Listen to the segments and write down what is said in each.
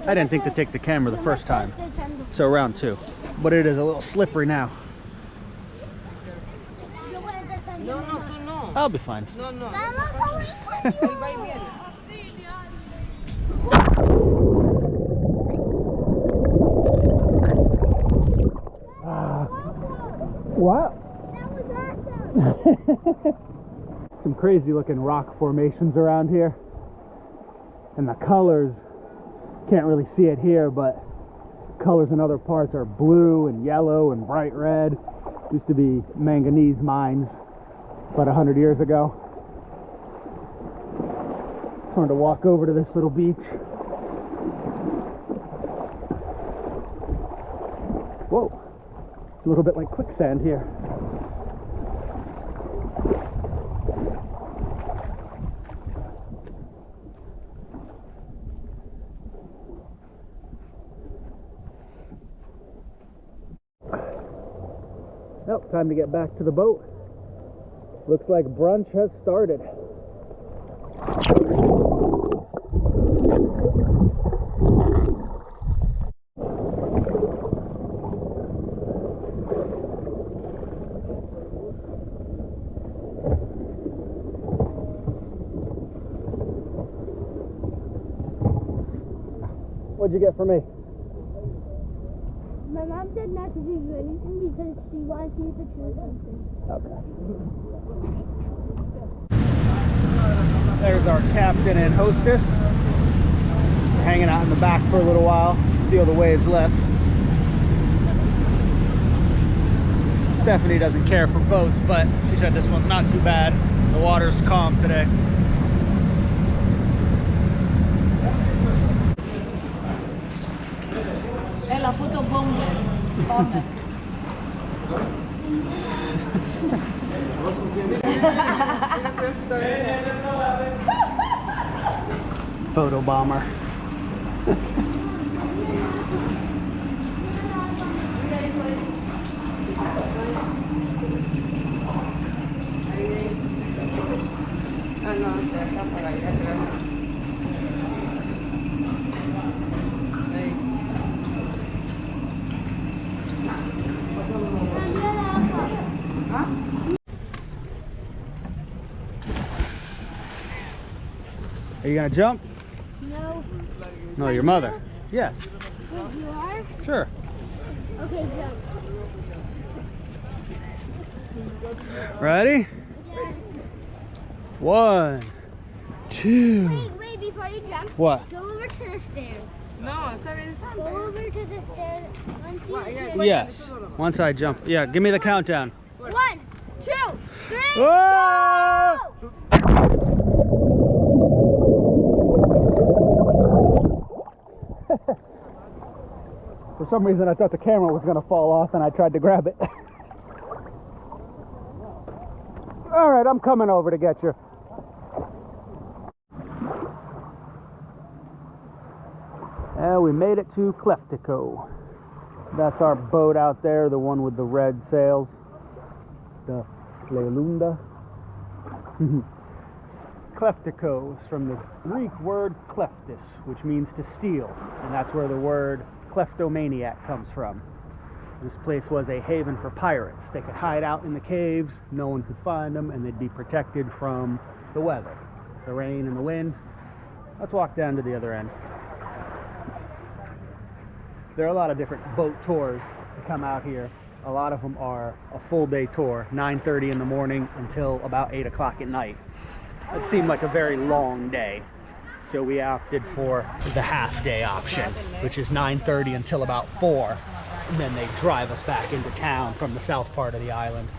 I didn't think to take the camera the first time. So round 2. But it is a little slippery now. No, no, tú no. I'll be fine. No, no. What? Some crazy looking rock formations around here. And the colors, can't really see it here, but colors in other parts are blue and yellow and bright red. Used to be manganese mines about 100 years ago. Just wanted to walk over to this little beach. Whoa, it's a little bit like quicksand here. Well, time to get back to the boat. Looks like brunch has started. What'd you get for me? My mom said not to do anything because she wants you to choose something. Okay. There's our captain and hostess. Hanging out in the back for a little while. Feel the waves left. Stephanie doesn't care for boats, but she said this one's not too bad. The water's calm today. È la foto bomber. Photo bomber. Are you gonna jump? No. No, your mother. Yes. Wait, you are? Sure. Okay, jump. Ready? Yeah. 1, 2. Wait, before you jump, What? go over to the stairs. No, está bien Go santo. over to the stairs. Yes. Once I jump. Yeah, give me the countdown. 1, 2, 3, Whoa! go! For some reason I thought the camera was gonna fall off and I tried to grab it. All right, I'm coming over to get you. And we made it to Kleftiko. That's our boat out there, the one with the red sails. The Leilunda. Kleftiko is from the Greek word kleftis, which means to steal, and that's where the word kleptomaniac comes from. This place was a haven for pirates. They could hide out in the caves, no one could find them, and they'd be protected from the weather, the rain and the wind. Let's walk down to the other end. There are a lot of different boat tours to come out here. A lot of them are a full day tour, 9:30 in the morning until about 8 o'clock at night. It seemed like a very long day, so we opted for the half day option, which is 9:30 until about 4, and then they drive us back into town from the south part of the island.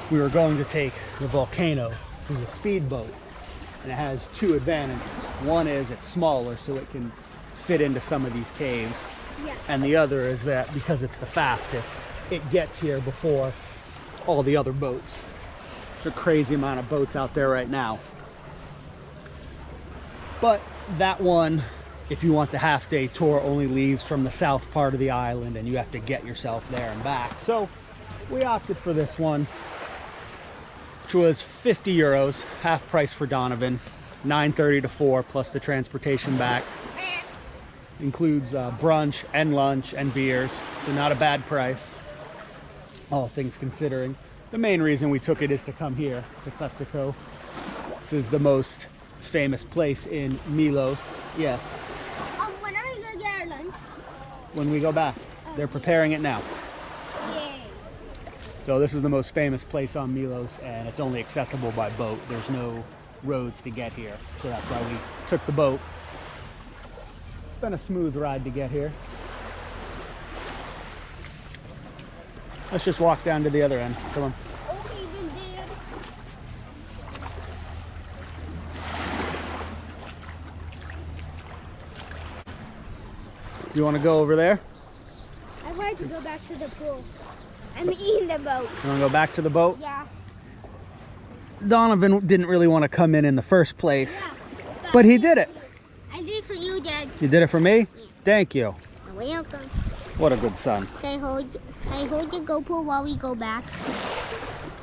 We were going to take the Volcano, which is a speedboat, and it has 2 advantages. One is it's smaller, so it can fit into some of these caves, Yeah. and the other is that because it's the fastest, it gets here before all the other boats. There's a crazy amount of boats out there right now. But that one, if you want the half-day tour, only leaves from the south part of the island, and you have to get yourself there and back. So we opted for this one, which was 50 euros, half price for Donovan. 9:30 to 4 plus the transportation back. Includes brunch and lunch and beers, so not a bad price, all things considering. The main reason we took it is to come here to Kleftiko. This is the most famous place in Milos. Yes. When are we gonna get our lunch? When we go back. They're preparing it now. Yay. So this is the most famous place on Milos, and it's only accessible by boat. There's no roads to get here, so that's why we took the boat. It's been a smooth ride to get here. Let's just walk down to the other end. Come on. Okay, then, Dad. You want to go over there? I wanted to go back to the pool. I'm in the boat. You want to go back to the boat? Yeah. Donovan didn't really want to come in the first place, Yeah. but he did it. I did it for you, Dad. You did it for me? Yeah. Thank you. You're welcome. What a good son. Can I hold your GoPro while we go back?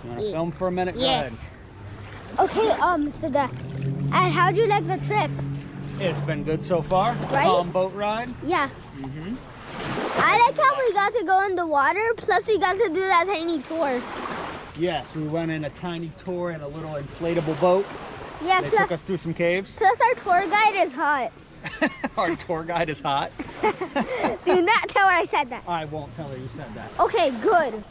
You want to film for a minute? Yes. Go Okay, so that. And how'd you like the trip? ahead. It's been good so far. Right? Calm boat ride. Yeah. Mm-hmm. I like how we got to go in the water, plus we got to do that tiny tour. Yes, we went in a tiny tour in a little inflatable boat. Yeah, They took us through some caves. plus our tour guide is hot. Our tour guide is hot. Do not tell her I said that. I won't tell her you said that. Okay, good.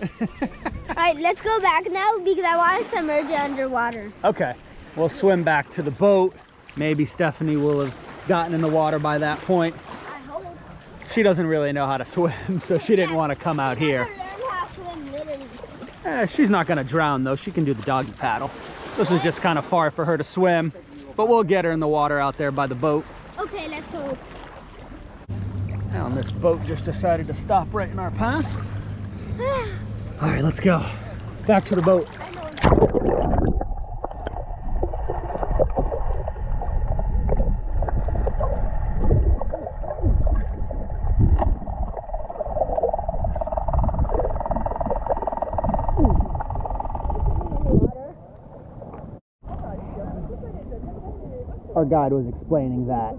Alright, let's go back now because I want to submerge it underwater. Okay, we'll swim back to the boat. Maybe Stephanie will have gotten in the water by that point. I hope. She doesn't really know how to swim, so she didn't want to come out here. I learned how to swim, literally. She's not going to drown, though. She can do the doggy paddle. This is just kind of far for her to swim, but we'll get her in the water out there by the boat. Okay, let's hope. And this boat just decided to stop right in our path. All right, let's go. Back to the boat. I know. Our guide was explaining that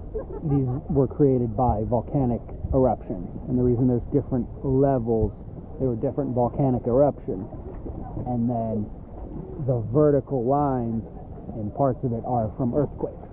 these were created by volcanic eruptions, and the reason there's different levels, there were different volcanic eruptions, and then the vertical lines in parts of it are from earthquakes.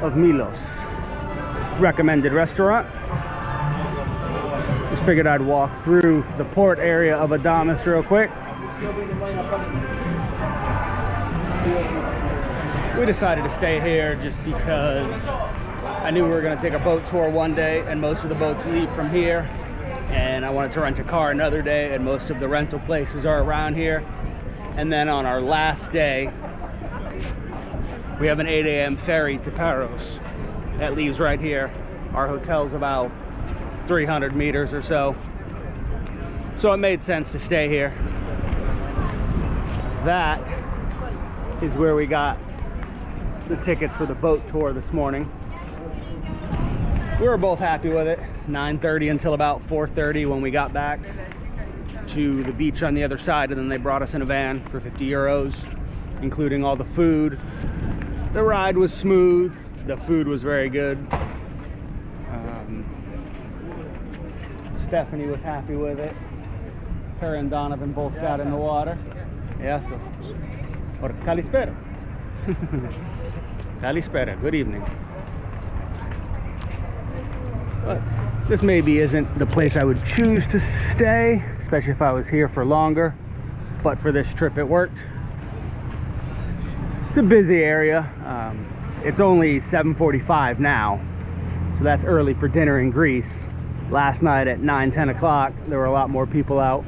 Of Milos. Recommended restaurant. Just figured I'd walk through the port area of Adamas real quick. We decided to stay here just because I knew we were going to take a boat tour one day, and most of the boats leave from here, and I wanted to rent a car another day, and most of the rental places are around here. And then on our last day, we have an 8 a.m. ferry to Paros that leaves right here. Our hotel's about 300 meters or so, so it made sense to stay here. That is where we got the tickets for the boat tour this morning. We were both happy with it. 9:30 until about 4:30 when we got back to the beach on the other side, and then they brought us in a van for 50 euros, including all the food. The ride was smooth. The food was very good. Stephanie was happy with it. Her and Donovan both got in the water. Yes. Or Kalispera. Kalispera. Good evening. But this maybe isn't the place I would choose to stay, especially if I was here for longer. But for this trip, it worked. It's a busy area. It's only 7:45 now, so that's early for dinner in Greece. Last night at 9-10 o'clock, there were a lot more people out.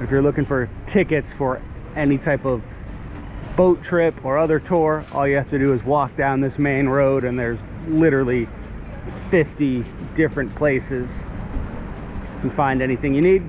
If you're looking for tickets for any type of boat trip or other tour, all you have to do is walk down this main road, and there's literally 50 different places. You can find anything you need.